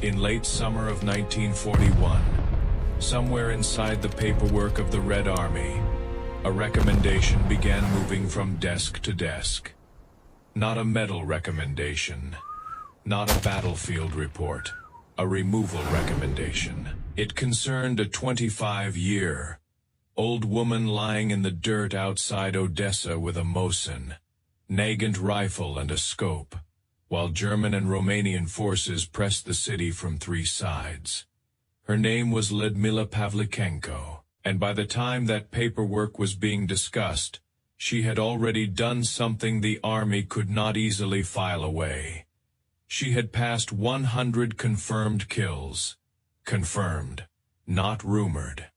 In late summer of 1941, somewhere inside the paperwork of the Red Army, a recommendation began moving from desk to desk. Not a medal recommendation, not a battlefield report, a removal recommendation. It concerned a 25-year-old woman lying in the dirt outside Odessa with a Mosin, Nagant rifle and a scope, while German and Romanian forces pressed the city from 3 sides. Her name was Lyudmila Pavlichenko, and by the time that paperwork was being discussed, she had already done something the army could not easily file away. She had passed 100 confirmed kills. Confirmed, not rumored,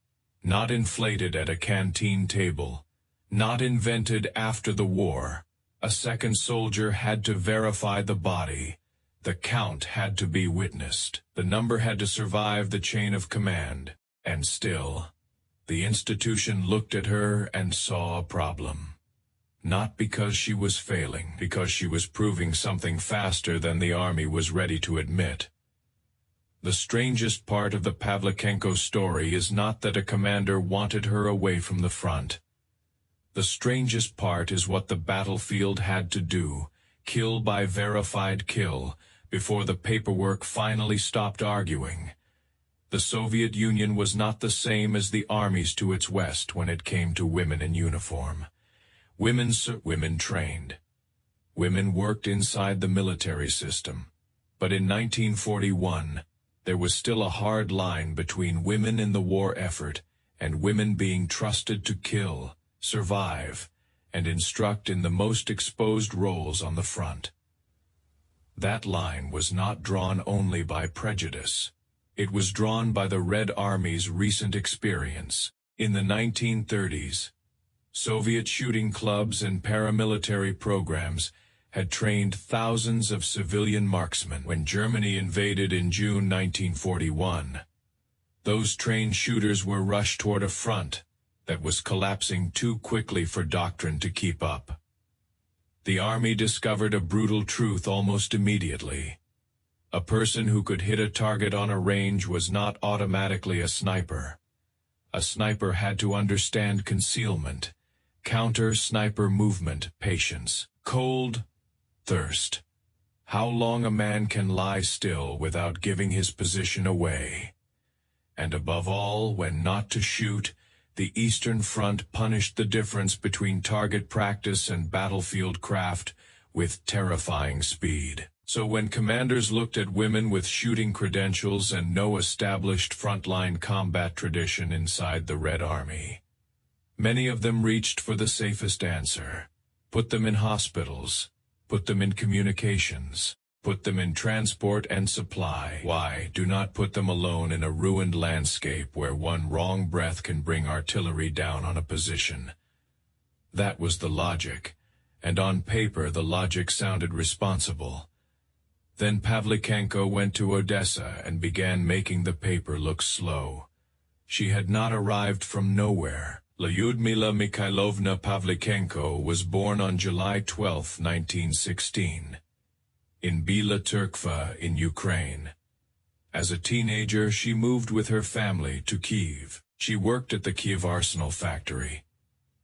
not inflated at a canteen table, not invented after the war. A second soldier had to verify the body. The count had to be witnessed. The number had to survive the chain of command. And still, the institution looked at her and saw a problem. Not because she was failing, because she was proving something faster than the army was ready to admit. The strangest part of the Pavlichenko story is not that a commander wanted her away from the front. The strangest part is what the battlefield had to do, kill by verified kill, before the paperwork finally stopped arguing. The Soviet Union was not the same as the armies to its west when it came to women in uniform. Women trained. Women worked inside the military system. But in 1941, there was still a hard line between women in the war effort and women being trusted to kill, survive, and instruct in the most exposed roles on the front. That line was not drawn only by prejudice. It was drawn by the Red Army's recent experience. In the 1930s, Soviet shooting clubs and paramilitary programs had trained thousands of civilian marksmen. When Germany invaded in June 1941, those trained shooters were rushed toward a front that was collapsing too quickly for doctrine to keep up. The army discovered a brutal truth almost immediately. A person who could hit a target on a range was not automatically a sniper. A sniper had to understand concealment, counter-sniper movement, patience, cold, thirst, how long a man can lie still without giving his position away. And above all, when not to shoot, the Eastern Front punished the difference between target practice and battlefield craft with terrifying speed. So when commanders looked at women with shooting credentials and no established frontline combat tradition inside the Red Army, many of them reached for the safest answer. Put them in hospitals, put them in communications, put them in transport and supply. Why do not put them alone in a ruined landscape where one wrong breath can bring artillery down on a position? That was the logic, and on paper the logic sounded responsible. Then Pavlichenko went to Odessa and began making the paper look slow. She had not arrived from nowhere. Lyudmila Mikhailovna Pavlichenko was born on July 12, 1916. In Bila Turkva in Ukraine. As a teenager, she moved with her family to Kyiv. She worked at the Kyiv arsenal factory.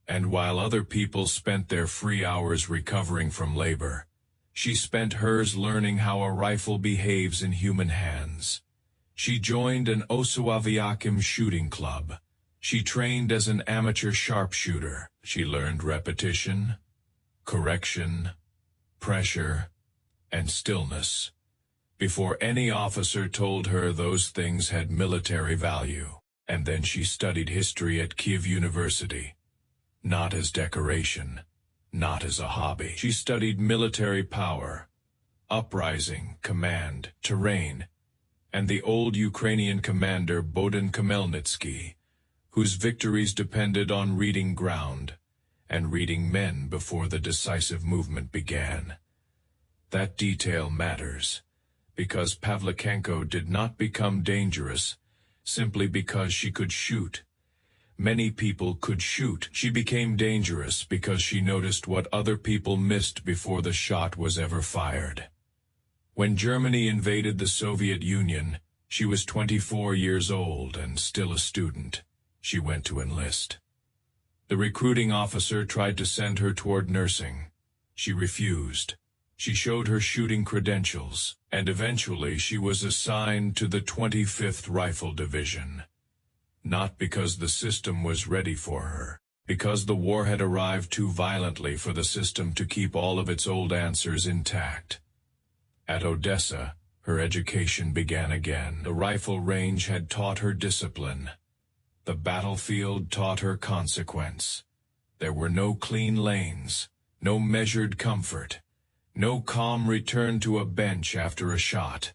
And while other people spent their free hours recovering from labor, she spent hers learning how a rifle behaves in human hands. She joined an Osuaviakim shooting club. She trained as an amateur sharpshooter. She learned repetition, correction, pressure, and stillness, before any officer told her those things had military value. And then she studied history at Kyiv University. Not as decoration, not as a hobby. She studied military power, uprising, command, terrain, and the old Ukrainian commander Bohdan Khmelnytsky, whose victories depended on reading ground and reading men before the decisive movement began. That detail matters, because Pavlichenko did not become dangerous simply because she could shoot. Many people could shoot. She became dangerous because she noticed what other people missed before the shot was ever fired. When Germany invaded the Soviet Union, she was 24 years old and still a student. She went to enlist. The recruiting officer tried to send her toward nursing. She refused. She showed her shooting credentials, and eventually she was assigned to the 25th Rifle Division. Not because the system was ready for her, because the war had arrived too violently for the system to keep all of its old answers intact. At Odessa, her education began again. The rifle range had taught her discipline. The battlefield taught her consequence. There were no clean lanes, no measured comfort, no calm return to a bench after a shot.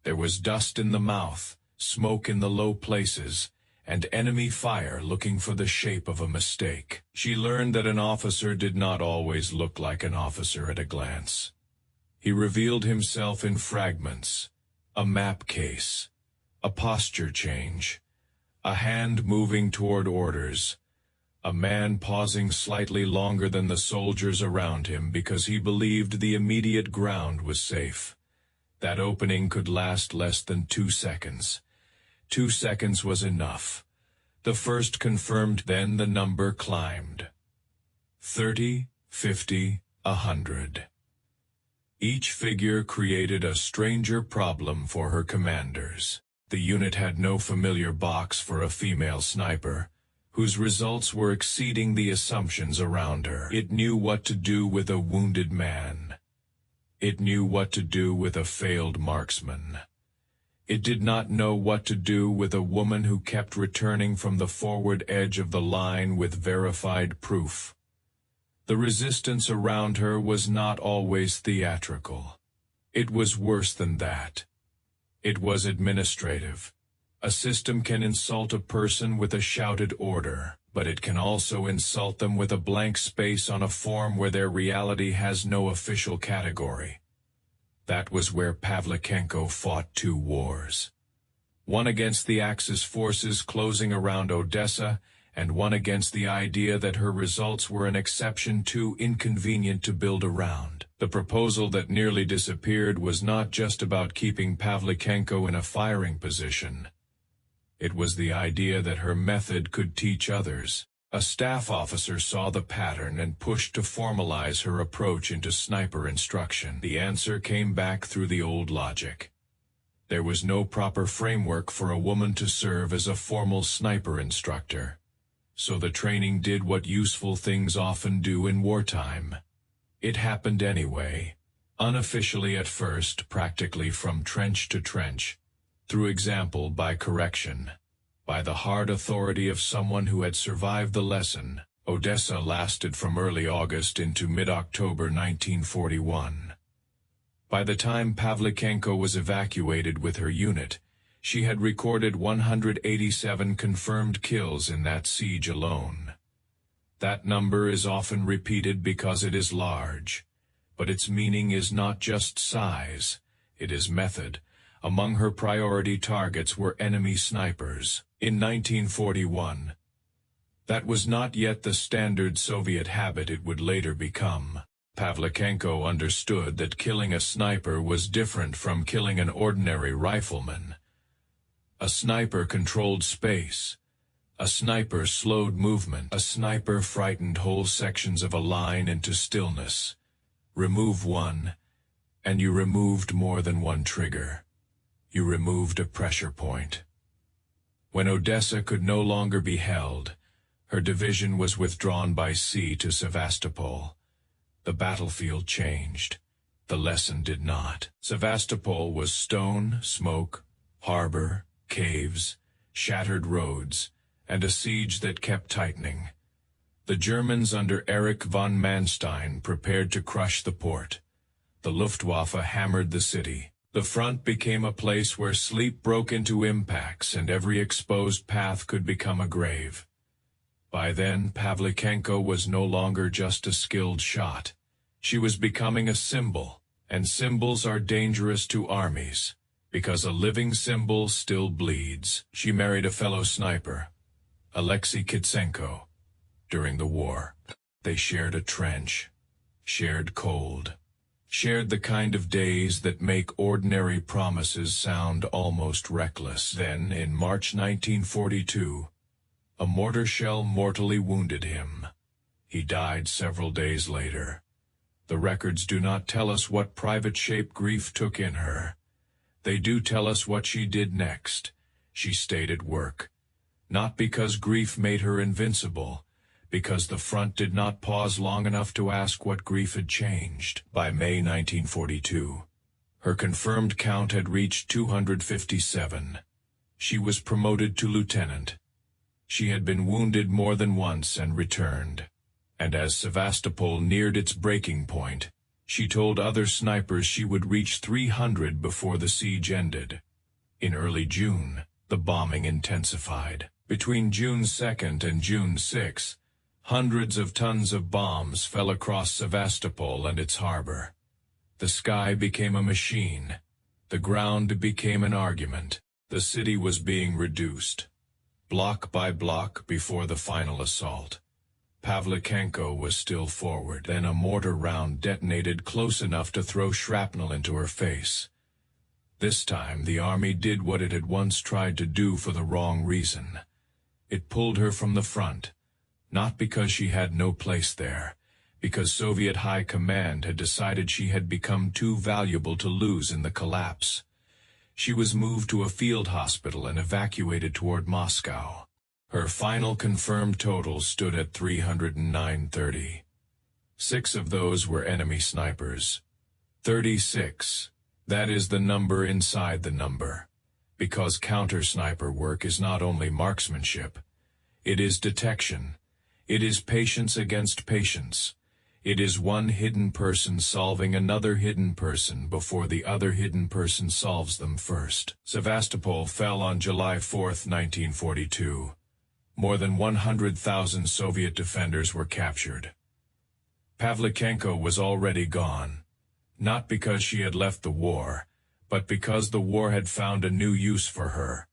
There was dust in the mouth, smoke in the low places, and enemy fire looking for the shape of a mistake. She learned that an officer did not always look like an officer at a glance. He revealed himself in fragments, a map case, a posture change, a hand moving toward orders, a man pausing slightly longer than the soldiers around him because he believed the immediate ground was safe. That opening could last less than 2 seconds. 2 seconds was enough. The first confirmed, then the number climbed. 30, 50, 100. Each figure created a stranger problem for her commanders. The unit had no familiar box for a female sniper, whose results were exceeding the assumptions around her. It knew what to do with a wounded man. It knew what to do with a failed marksman. It did not know what to do with a woman who kept returning from the forward edge of the line with verified proof. The resistance around her was not always theatrical. It was worse than that. It was administrative. A system can insult a person with a shouted order, but it can also insult them with a blank space on a form where their reality has no official category. That was where Pavlichenko fought 2 wars. One against the Axis forces closing around Odessa, and one against the idea that her results were an exception too inconvenient to build around. The proposal that nearly disappeared was not just about keeping Pavlichenko in a firing position. It was the idea that her method could teach others. A staff officer saw the pattern and pushed to formalize her approach into sniper instruction. The answer came back through the old logic. There was no proper framework for a woman to serve as a formal sniper instructor. So the training did what useful things often do in wartime. It happened anyway, unofficially at first, practically from trench to trench, through example by correction, by the hard authority of someone who had survived the lesson. Odessa lasted from early August into mid-October 1941. By the time Pavlichenko was evacuated with her unit, she had recorded 187 confirmed kills in that siege alone. That number is often repeated because it is large, but its meaning is not just size, it is method. Among her priority targets were enemy snipers. In 1941, that was not yet the standard Soviet habit it would later become. Pavlichenko understood that killing a sniper was different from killing an ordinary rifleman. A sniper controlled space. A sniper slowed movement. A sniper frightened whole sections of a line into stillness. Remove one, and you removed more than one trigger. You removed a pressure point. When Odessa could no longer be held, her division was withdrawn by sea to Sevastopol. The battlefield changed. The lesson did not. Sevastopol was stone, smoke, harbor, caves, shattered roads, and a siege that kept tightening. The Germans under Erich von Manstein prepared to crush the port. The Luftwaffe hammered the city. The front became a place where sleep broke into impacts and every exposed path could become a grave. By then, Pavlichenko was no longer just a skilled shot. She was becoming a symbol, and symbols are dangerous to armies, because a living symbol still bleeds. She married a fellow sniper, Alexei Kitsenko, during the war. They shared a trench, shared cold, shared the kind of days that make ordinary promises sound almost reckless. Then, in March 1942, a mortar shell mortally wounded him. He died several days later. The records do not tell us what private shape grief took in her. They do tell us what she did next. She stayed at work. Not because grief made her invincible, because the front did not pause long enough to ask what grief had changed. By May 1942, her confirmed count had reached 257. She was promoted to lieutenant. She had been wounded more than once and returned. And as Sevastopol neared its breaking point, she told other snipers she would reach 300 before the siege ended. In early June, the bombing intensified. Between June 2nd and June 6, hundreds of tons of bombs fell across Sevastopol and its harbor. The sky became a machine. The ground became an argument. The city was being reduced, block by block before the final assault. Pavlichenko was still forward. Then a mortar round detonated close enough to throw shrapnel into her face. This time the army did what it had once tried to do for the wrong reason. It pulled her from the front, not because she had no place there, because Soviet high command had decided she had become too valuable to lose in the collapse. She was moved to a field hospital and evacuated toward Moscow. Her final confirmed total stood at 309. 6 of those were enemy snipers. 36. That is the number inside the number. Because counter-sniper work is not only marksmanship. It is detection. It is patience against patience. It is one hidden person solving another hidden person before the other hidden person solves them first. Sevastopol fell on July 4, 1942. More than 100,000 Soviet defenders were captured. Pavlichenko was already gone, not because she had left the war, but because the war had found a new use for her.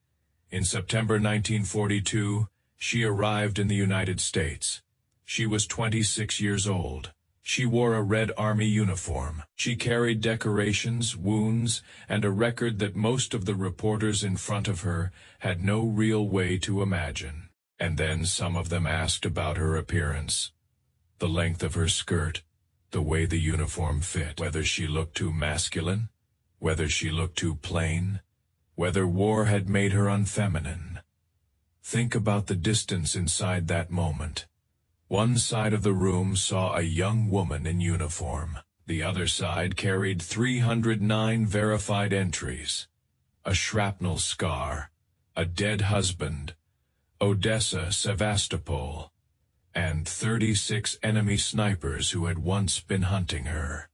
In September 1942, she arrived in the United States. She was 26 years old. She wore a Red Army uniform. She carried decorations, wounds, and a record that most of the reporters in front of her had no real way to imagine. And then some of them asked about her appearance, the length of her skirt, the way the uniform fit, whether she looked too masculine, whether she looked too plain, whether war had made her unfeminine. Think about the distance inside that moment. One side of the room saw a young woman in uniform. The other side carried 309 verified entries. A shrapnel scar, a dead husband, Odessa, Sevastopol, and 36 enemy snipers who had once been hunting her.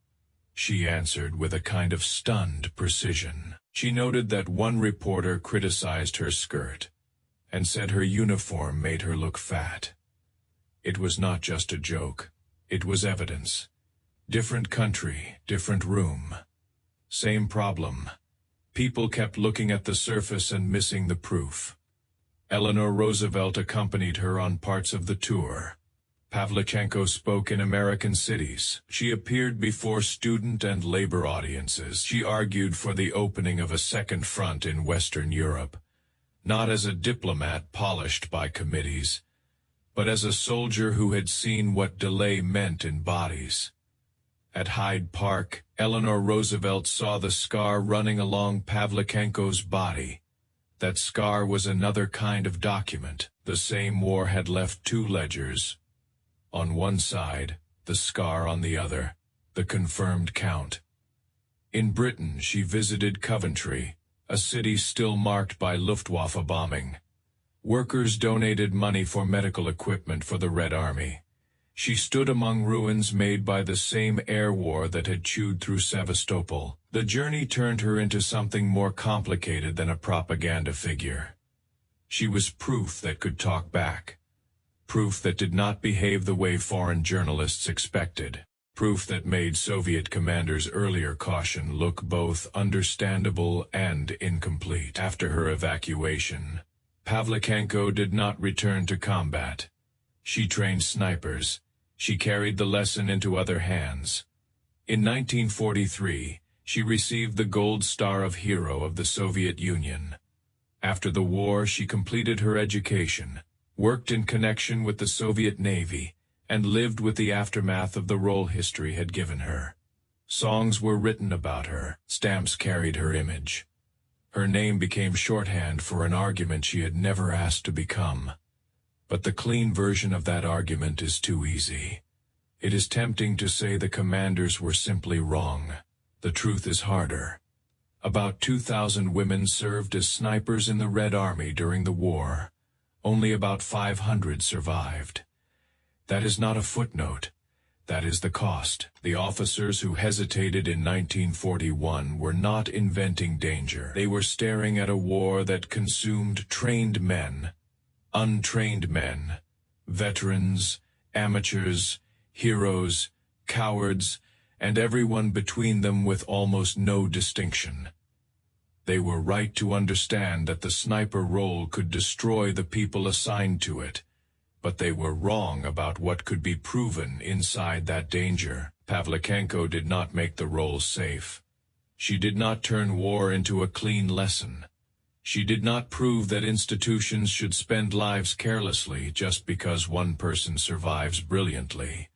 She answered with a kind of stunned precision. She noted that one reporter criticized her skirt and said her uniform made her look fat. It was not just a joke. It was evidence. Different country, different room. Same problem. People kept looking at the surface and missing the proof. Eleanor Roosevelt accompanied her on parts of the tour. Pavlichenko spoke in American cities. She appeared before student and labor audiences. She argued for the opening of a second front in Western Europe, not as a diplomat polished by committees, but as a soldier who had seen what delay meant in bodies. At Hyde Park, Eleanor Roosevelt saw the scar running along Pavlichenko's body. That scar was another kind of document. The same war had left 2 ledgers. On one side, the scar on the other, the confirmed count. In Britain, she visited Coventry, a city still marked by Luftwaffe bombing. Workers donated money for medical equipment for the Red Army. She stood among ruins made by the same air war that had chewed through Sevastopol. The journey turned her into something more complicated than a propaganda figure. She was proof that could talk back. Proof that did not behave the way foreign journalists expected. Proof that made Soviet commanders' earlier caution look both understandable and incomplete. After her evacuation, Pavlichenko did not return to combat. She trained snipers. She carried the lesson into other hands. In 1943, she received the Gold Star of Hero of the Soviet Union. After the war, she completed her education, worked in connection with the Soviet Navy, and lived with the aftermath of the role history had given her. Songs were written about her, stamps carried her image. Her name became shorthand for an argument she had never asked to become. But the clean version of that argument is too easy. It is tempting to say the commanders were simply wrong. The truth is harder. About 2,000 women served as snipers in the Red Army during the war. Only about 500 survived. That is not a footnote. That is the cost. The officers who hesitated in 1941 were not inventing danger. They were staring at a war that consumed trained men, untrained men, veterans, amateurs, heroes, cowards, and everyone between them with almost no distinction. They were right to understand that the sniper role could destroy the people assigned to it, but they were wrong about what could be proven inside that danger. Pavlichenko did not make the role safe. She did not turn war into a clean lesson. She did not prove that institutions should spend lives carelessly just because one person survives brilliantly.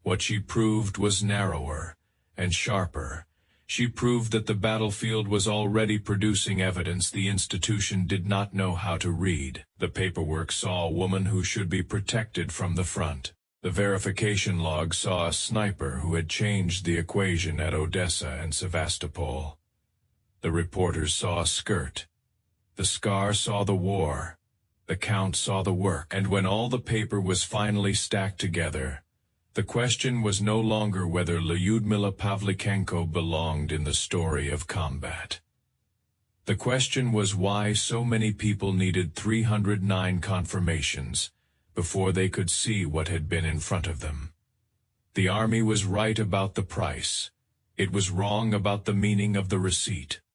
What she proved was narrower and sharper. She proved that the battlefield was already producing evidence the institution did not know how to read. The paperwork saw a woman who should be protected from the front. The verification log saw a sniper who had changed the equation at Odessa and Sevastopol. The reporters saw a skirt. The scar saw the war. The count saw the work. And when all the paper was finally stacked together, the question was no longer whether Lyudmila Pavlichenko belonged in the story of combat. The question was why so many people needed 309 confirmations before they could see what had been in front of them. The army was right about the price. It was wrong about the meaning of the receipt.